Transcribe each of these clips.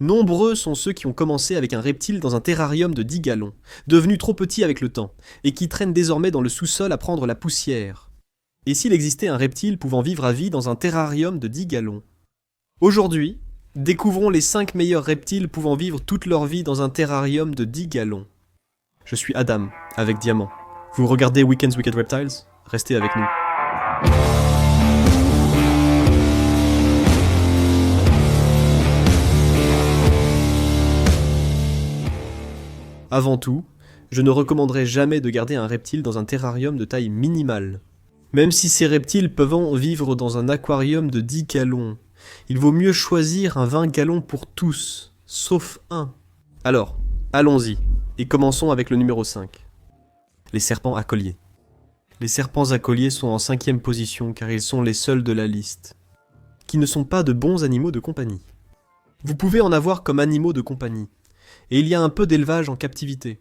Nombreux sont ceux qui ont commencé avec un reptile dans un terrarium de 10 gallons, devenu trop petit avec le temps, et qui traînent désormais dans le sous-sol à prendre la poussière. Et s'il existait un reptile pouvant vivre à vie dans un terrarium de 10 gallons? Aujourd'hui, découvrons les 5 meilleurs reptiles pouvant vivre toute leur vie dans un terrarium de 10 gallons. Je suis Adam, avec Diamant. Vous regardez Weekend's Wicked Reptiles? Restez avec nous. Avant tout, je ne recommanderais jamais de garder un reptile dans un terrarium de taille minimale. Même si ces reptiles peuvent vivre dans un aquarium de 10 gallons, il vaut mieux choisir un 20 gallons pour tous, sauf un. Alors, allons-y, et commençons avec le numéro 5. Les serpents à collier. Les serpents à collier sont en 5e position car ils sont les seuls de la liste, qui ne sont pas de bons animaux de compagnie. Vous pouvez en avoir comme animaux de compagnie, et il y a un peu d'élevage en captivité.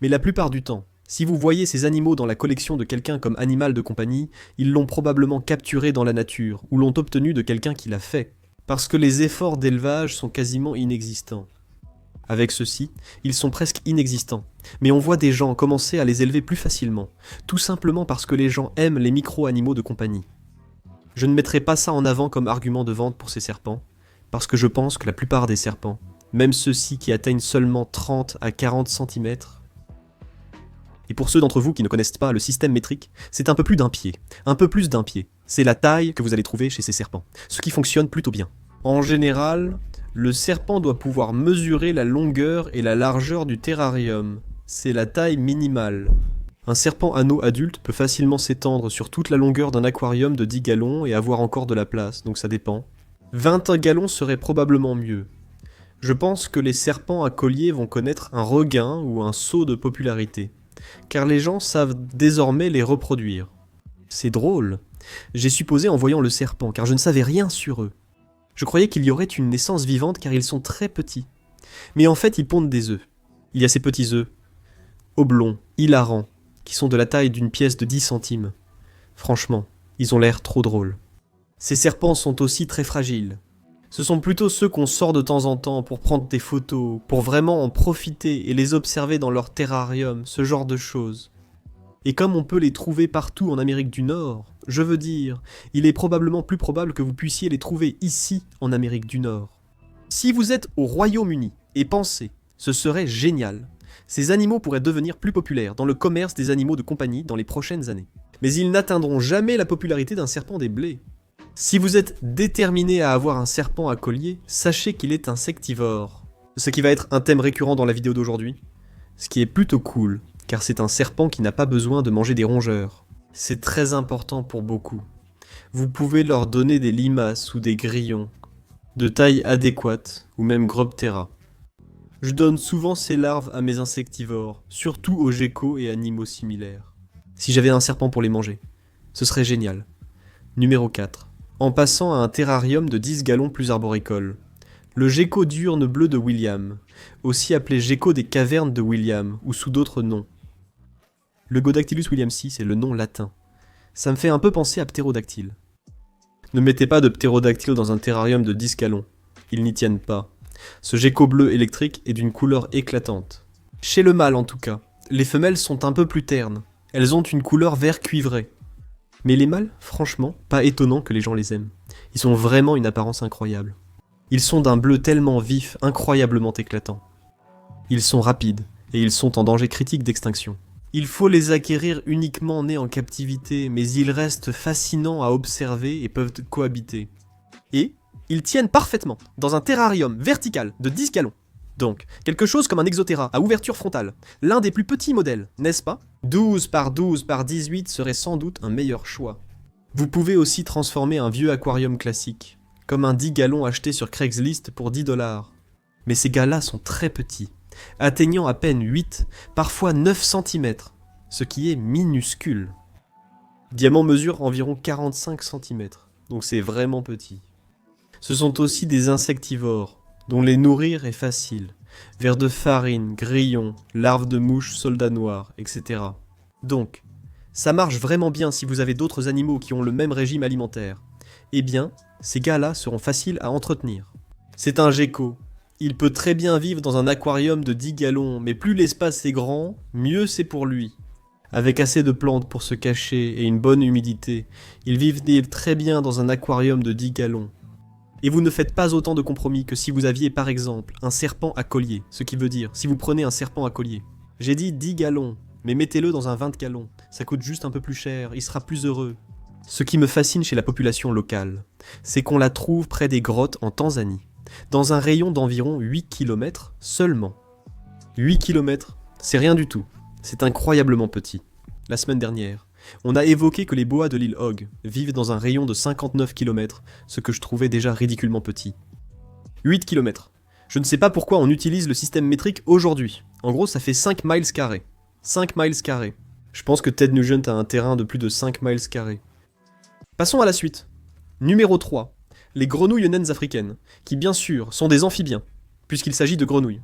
Mais la plupart du temps, si vous voyez ces animaux dans la collection de quelqu'un comme animal de compagnie, ils l'ont probablement capturé dans la nature, ou l'ont obtenu de quelqu'un qui l'a fait, parce que les efforts d'élevage sont quasiment inexistants. Avec ceux-ci, ils sont presque inexistants, mais on voit des gens commencer à les élever plus facilement, tout simplement parce que les gens aiment les micro-animaux de compagnie. Je ne mettrai pas ça en avant comme argument de vente pour ces serpents, parce que je pense que la plupart des serpents, même ceux-ci qui atteignent seulement 30 à 40 cm. Et pour ceux d'entre vous qui ne connaissent pas le système métrique, c'est un peu plus d'un pied, un peu plus d'un pied. C'est la taille que vous allez trouver chez ces serpents, ce qui fonctionne plutôt bien. En général, le serpent doit pouvoir mesurer la longueur et la largeur du terrarium. C'est la taille minimale. Un serpent anneau adulte peut facilement s'étendre sur toute la longueur d'un aquarium de 10 gallons et avoir encore de la place, donc ça dépend. 20 gallons serait probablement mieux. Je pense que les serpents à collier vont connaître un regain ou un saut de popularité, car les gens savent désormais les reproduire. C'est drôle. J'ai supposé en voyant le serpent, car je ne savais rien sur eux. Je croyais qu'il y aurait une naissance vivante car ils sont très petits. Mais en fait, ils pondent des œufs. Il y a ces petits œufs, oblongs, hilarants, qui sont de la taille d'une pièce de 10 centimes. Franchement, ils ont l'air trop drôles. Ces serpents sont aussi très fragiles. Ce sont plutôt ceux qu'on sort de temps en temps pour prendre des photos, pour vraiment en profiter et les observer dans leur terrarium, ce genre de choses. Et comme on peut les trouver partout en Amérique du Nord, je veux dire, il est probablement plus probable que vous puissiez les trouver ici en Amérique du Nord. Si vous êtes au Royaume-Uni et pensez, ce serait génial. Ces animaux pourraient devenir plus populaires dans le commerce des animaux de compagnie dans les prochaines années. Mais ils n'atteindront jamais la popularité d'un serpent des blés. Si vous êtes déterminé à avoir un serpent à collier, sachez qu'il est insectivore. Ce qui va être un thème récurrent dans la vidéo d'aujourd'hui. Ce qui est plutôt cool, car c'est un serpent qui n'a pas besoin de manger des rongeurs. C'est très important pour beaucoup. Vous pouvez leur donner des limaces ou des grillons, de taille adéquate, ou même Grobtera. Je donne souvent ces larves à mes insectivores, surtout aux geckos et animaux similaires. Si j'avais un serpent pour les manger, ce serait génial. Numéro 4. En passant à un terrarium de 10 gallons plus arboricole. Le gecko diurne bleu de William, aussi appelé gecko des cavernes de William, ou sous d'autres noms. Le Godactylus williamsi, c'est le nom latin. Ça me fait un peu penser à ptérodactyle. Ne mettez pas de ptérodactyle dans un terrarium de 10 gallons. Ils n'y tiennent pas. Ce gecko bleu électrique est d'une couleur éclatante. Chez le mâle en tout cas, les femelles sont un peu plus ternes. Elles ont une couleur vert cuivré. Mais les mâles, franchement, pas étonnant que les gens les aiment. Ils ont vraiment une apparence incroyable. Ils sont d'un bleu tellement vif, incroyablement éclatant. Ils sont rapides, et ils sont en danger critique d'extinction. Il faut les acquérir uniquement nés en captivité, mais ils restent fascinants à observer et peuvent cohabiter. Et ils tiennent parfaitement dans un terrarium vertical de 10 gallons. Donc, quelque chose comme un exothéra à ouverture frontale. L'un des plus petits modèles, n'est-ce pas? 12 par 12 par 18 serait sans doute un meilleur choix. Vous pouvez aussi transformer un vieux aquarium classique, comme un 10 gallons acheté sur Craigslist pour 10 $. Mais ces gars-là sont très petits, atteignant à peine 8, parfois 9 cm, ce qui est minuscule. Diamant mesure environ 45 cm, donc c'est vraiment petit. Ce sont aussi des insectivores, dont les nourrir est facile. Vers de farine, grillons, larves de mouches, soldats noirs, etc. Donc, ça marche vraiment bien si vous avez d'autres animaux qui ont le même régime alimentaire. Eh bien, ces gars-là seront faciles à entretenir. C'est un gecko, Il peut très bien vivre dans un aquarium de 10 gallons, mais plus l'espace est grand, mieux c'est pour lui. Avec assez de plantes pour se cacher et une bonne humidité, ils vivent très bien dans un aquarium de 10 gallons. Et vous ne faites pas autant de compromis que si vous aviez par exemple un serpent à collier, ce qui veut dire, si vous prenez un serpent à collier. J'ai dit 10 gallons, mais mettez-le dans un 20 gallons, ça coûte juste un peu plus cher, il sera plus heureux. Ce qui me fascine chez la population locale, c'est qu'on la trouve près des grottes en Tanzanie, dans un rayon d'environ 8 km seulement. 8 km, c'est rien du tout, c'est incroyablement petit. La semaine dernière, on a évoqué que les boas de l'île Hog vivent dans un rayon de 59 km, ce que je trouvais déjà ridiculement petit. 8 km. Je ne sais pas pourquoi on utilise le système métrique aujourd'hui. En gros, ça fait 5 miles carrés. 5 miles carrés. Je pense que Ted Nugent a un terrain de plus de 5 miles carrés. Passons à la suite. Numéro 3. Les grenouilles naines africaines, qui bien sûr sont des amphibiens, puisqu'il s'agit de grenouilles.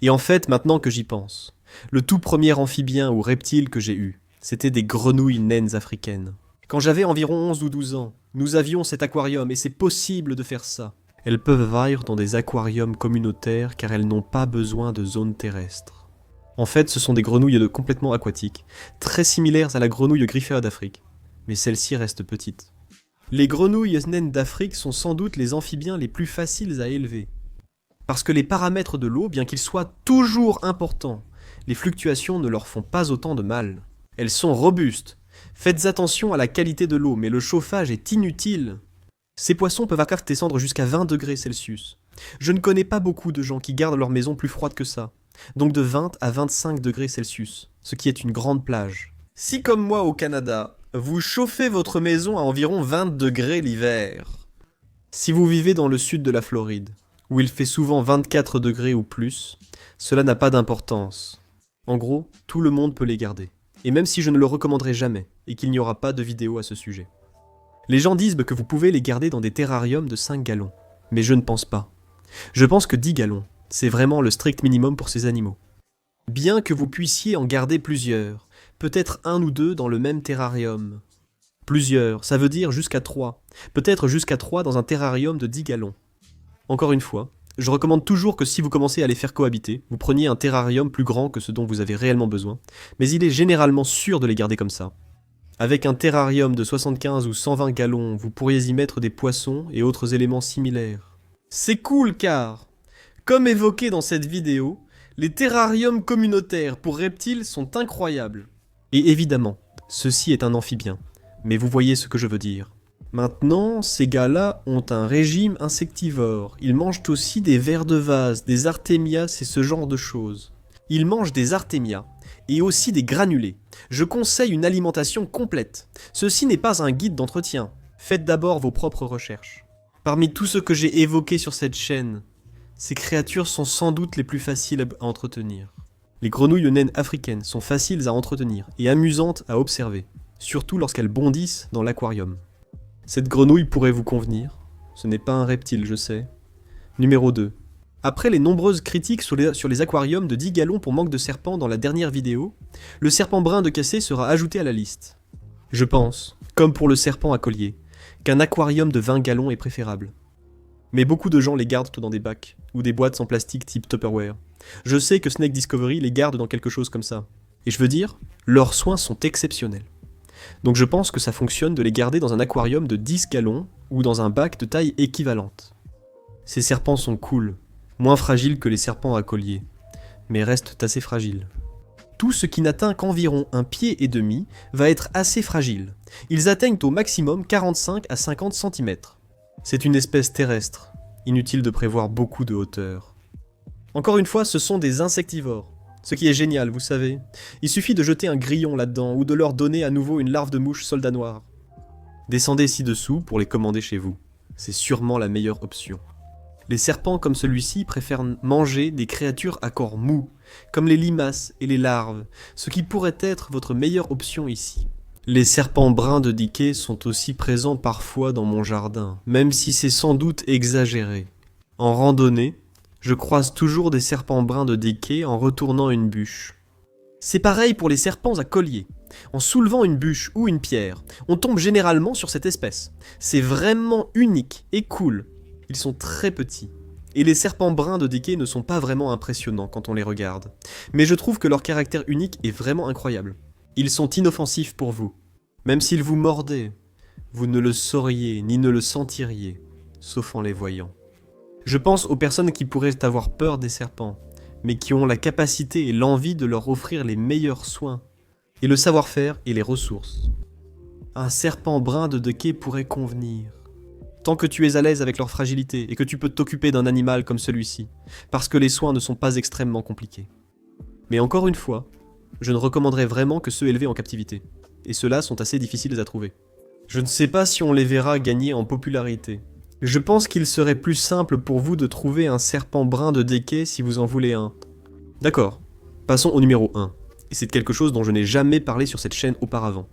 Et en fait, maintenant que j'y pense, le tout premier amphibien ou reptile que j'ai eu, c'était des grenouilles naines africaines. Quand j'avais environ 11 ou 12 ans, nous avions cet aquarium et c'est possible de faire ça. Elles peuvent vivre dans des aquariums communautaires car elles n'ont pas besoin de zone terrestre. En fait, ce sont des grenouilles complètement aquatiques, très similaires à la grenouille griffée d'Afrique, mais celle-ci reste petite. Les grenouilles naines d'Afrique sont sans doute les amphibiens les plus faciles à élever. Parce que les paramètres de l'eau, bien qu'ils soient toujours importants, les fluctuations ne leur font pas autant de mal. Elles sont robustes. Faites attention à la qualité de l'eau, mais le chauffage est inutile. Ces poissons peuvent descendre jusqu'à 20 degrés Celsius. Je ne connais pas beaucoup de gens qui gardent leur maison plus froide que ça. Donc de 20 à 25 degrés Celsius, ce qui est une grande plage. Si comme moi au Canada, vous chauffez votre maison à environ 20 degrés l'hiver. Si vous vivez dans le sud de la Floride, où il fait souvent 24 degrés ou plus, cela n'a pas d'importance. En gros, tout le monde peut les garder. Et même si je ne le recommanderai jamais, et qu'il n'y aura pas de vidéo à ce sujet. Les gens disent que vous pouvez les garder dans des terrariums de 5 gallons. Mais je ne pense pas. Je pense que 10 gallons, c'est vraiment le strict minimum pour ces animaux. Bien que vous puissiez en garder plusieurs, peut-être un ou deux dans le même terrarium. Plusieurs, ça veut dire jusqu'à 3. Peut-être jusqu'à 3 dans un terrarium de 10 gallons. Encore une fois, je recommande toujours que si vous commencez à les faire cohabiter, vous preniez un terrarium plus grand que ce dont vous avez réellement besoin, mais il est généralement sûr de les garder comme ça. Avec un terrarium de 75 ou 120 gallons, vous pourriez y mettre des poissons et autres éléments similaires. C'est cool car, comme évoqué dans cette vidéo, les terrariums communautaires pour reptiles sont incroyables. Et évidemment, ceci est un amphibien, mais vous voyez ce que je veux dire. Maintenant, ces gars-là ont un régime insectivore. Ils mangent aussi des vers de vase, des artémias et ce genre de choses. Ils mangent des artémias et aussi des granulés. Je conseille une alimentation complète. Ceci n'est pas un guide d'entretien. Faites d'abord vos propres recherches. Parmi tout ce que j'ai évoqué sur cette chaîne, ces créatures sont sans doute les plus faciles à entretenir. Les grenouilles naines africaines sont faciles à entretenir et amusantes à observer, surtout lorsqu'elles bondissent dans l'aquarium. Cette grenouille pourrait vous convenir. Ce n'est pas un reptile, je sais. Numéro 2. Après les nombreuses critiques sur les aquariums de 10 gallons pour manque de serpents dans la dernière vidéo, le serpent brun de Cassé sera ajouté à la liste. Je pense, comme pour le serpent à collier, qu'un aquarium de 20 gallons est préférable. Mais beaucoup de gens les gardent dans des bacs, ou des boîtes en plastique type Tupperware. Je sais que Snake Discovery les garde dans quelque chose comme ça. Et je veux dire, leurs soins sont exceptionnels. Donc je pense que ça fonctionne de les garder dans un aquarium de 10 gallons ou dans un bac de taille équivalente. Ces serpents sont cool, moins fragiles que les serpents à collier, mais restent assez fragiles. Tout ce qui n'atteint qu'environ 1,5 pied va être assez fragile. Ils atteignent au maximum 45 à 50 cm. C'est une espèce terrestre, inutile de prévoir beaucoup de hauteur. Encore une fois, ce sont des insectivores. Ce qui est génial, vous savez. Il suffit de jeter un grillon là-dedans ou de leur donner à nouveau une larve de mouche soldat noir. Descendez ci-dessous pour les commander chez vous. C'est sûrement la meilleure option. Les serpents comme celui-ci préfèrent manger des créatures à corps mou, comme les limaces et les larves, ce qui pourrait être votre meilleure option ici. Les serpents bruns de Dickey sont aussi présents parfois dans mon jardin, même si c'est sans doute exagéré. En randonnée, je croise toujours des serpents bruns de Dickey en retournant une bûche. C'est pareil pour les serpents à collier. En soulevant une bûche ou une pierre, on tombe généralement sur cette espèce. C'est vraiment unique et cool. Ils sont très petits Et les serpents bruns de Deke ne sont pas vraiment impressionnants quand on les regarde. Mais je trouve que leur caractère unique est vraiment incroyable. Ils sont inoffensifs pour vous. Même s'ils vous mordaient, vous ne le sauriez ni ne le sentiriez, sauf en les voyant. Je pense aux personnes qui pourraient avoir peur des serpents, mais qui ont la capacité et l'envie de leur offrir les meilleurs soins, et le savoir-faire et les ressources. Un serpent brun de Deke pourrait convenir. Tant que tu es à l'aise avec leur fragilité et que tu peux t'occuper d'un animal comme celui-ci, parce que les soins ne sont pas extrêmement compliqués. Mais encore une fois, je ne recommanderais vraiment que ceux élevés en captivité, et ceux-là sont assez difficiles à trouver. Je ne sais pas si on les verra gagner en popularité. Je pense qu'il serait plus simple pour vous de trouver un serpent brun de Deke si vous en voulez un. D'accord, passons au numéro 1, et c'est quelque chose dont je n'ai jamais parlé sur cette chaîne auparavant.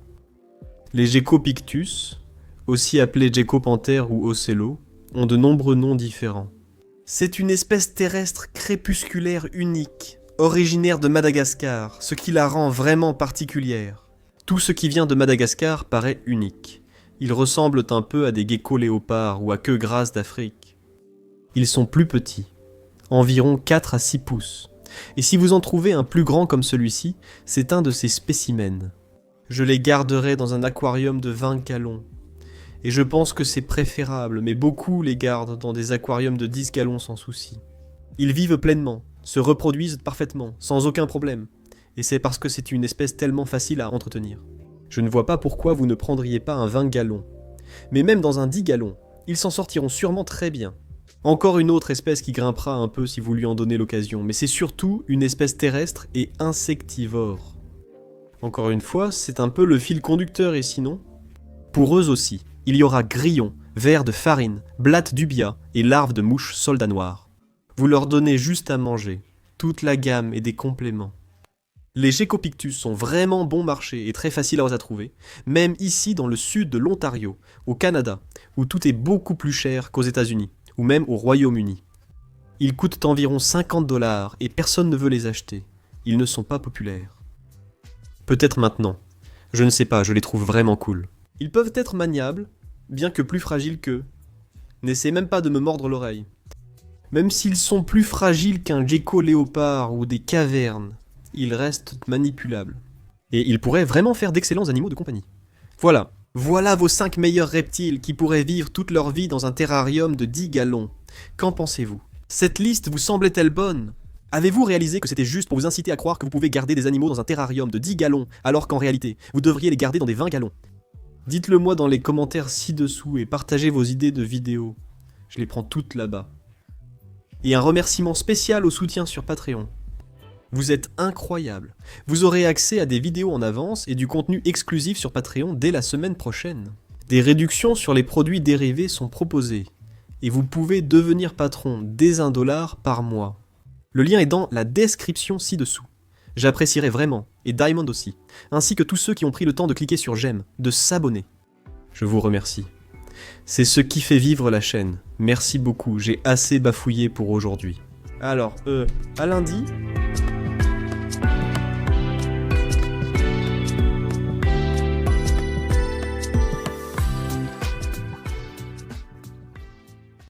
Les Geckopictus, aussi appelés Geckopanther ou Ocello, ont de nombreux noms différents. C'est une espèce terrestre crépusculaire unique, originaire de Madagascar, ce qui la rend vraiment particulière. Tout ce qui vient de Madagascar paraît unique. Ils ressemblent un peu à des geckos léopards ou à queue grasse d'Afrique. Ils sont plus petits, environ 4 à 6 pouces, et si vous en trouvez un plus grand comme celui-ci, c'est un de ces spécimens. Je les garderai dans un aquarium de 20 gallons. Et je pense que c'est préférable, mais beaucoup les gardent dans des aquariums de 10 gallons sans souci. Ils vivent pleinement, se reproduisent parfaitement, sans aucun problème. Et c'est parce que c'est une espèce tellement facile à entretenir. Je ne vois pas pourquoi vous ne prendriez pas un 20 gallons. Mais même dans un 10 gallons, ils s'en sortiront sûrement très bien. Encore une autre espèce qui grimpera un peu si vous lui en donnez l'occasion, mais c'est surtout une espèce terrestre et insectivore. Encore une fois, c'est un peu le fil conducteur ici, non ? Pour eux aussi, il y aura grillons, vers de farine, blattes d'ubia et larves de mouches soldats noirs. Vous leur donnez juste à manger, toute la gamme et des compléments. Les Geckopictus sont vraiment bon marché et très faciles à trouver, même ici dans le sud de l'Ontario, au Canada, où tout est beaucoup plus cher qu'aux États-Unis, ou même au Royaume-Uni. Ils coûtent environ 50 $ et personne ne veut les acheter. Ils ne sont pas populaires. Peut-être maintenant. Je ne sais pas, je les trouve vraiment cool. Ils peuvent être maniables, bien que plus fragiles qu'eux. N'essaie même pas de me mordre l'oreille. Même s'ils sont plus fragiles qu'un gecko léopard ou des cavernes, ils restent manipulables. Et ils pourraient vraiment faire d'excellents animaux de compagnie. Voilà vos 5 meilleurs reptiles qui pourraient vivre toute leur vie dans un terrarium de 10 gallons. Qu'en pensez-vous ? Cette liste vous semblait-elle bonne ? Avez-vous réalisé que c'était juste pour vous inciter à croire que vous pouvez garder des animaux dans un terrarium de 10 gallons, alors qu'en réalité, vous devriez les garder dans des 20 gallons ? Dites-le moi dans les commentaires ci-dessous et partagez vos idées de vidéos. Je les prends toutes là-bas. Et un remerciement spécial au soutien sur Patreon. Vous êtes incroyables. Vous aurez accès à des vidéos en avance et du contenu exclusif sur Patreon dès la semaine prochaine. Des réductions sur les produits dérivés sont proposées. Et vous pouvez devenir patron dès 1 $ par mois. Le lien est dans la description ci-dessous. J'apprécierais vraiment, et Diamond aussi, ainsi que tous ceux qui ont pris le temps de cliquer sur j'aime, de s'abonner. Je vous remercie. C'est ce qui fait vivre la chaîne. Merci beaucoup, j'ai assez bafouillé pour aujourd'hui. Alors, à lundi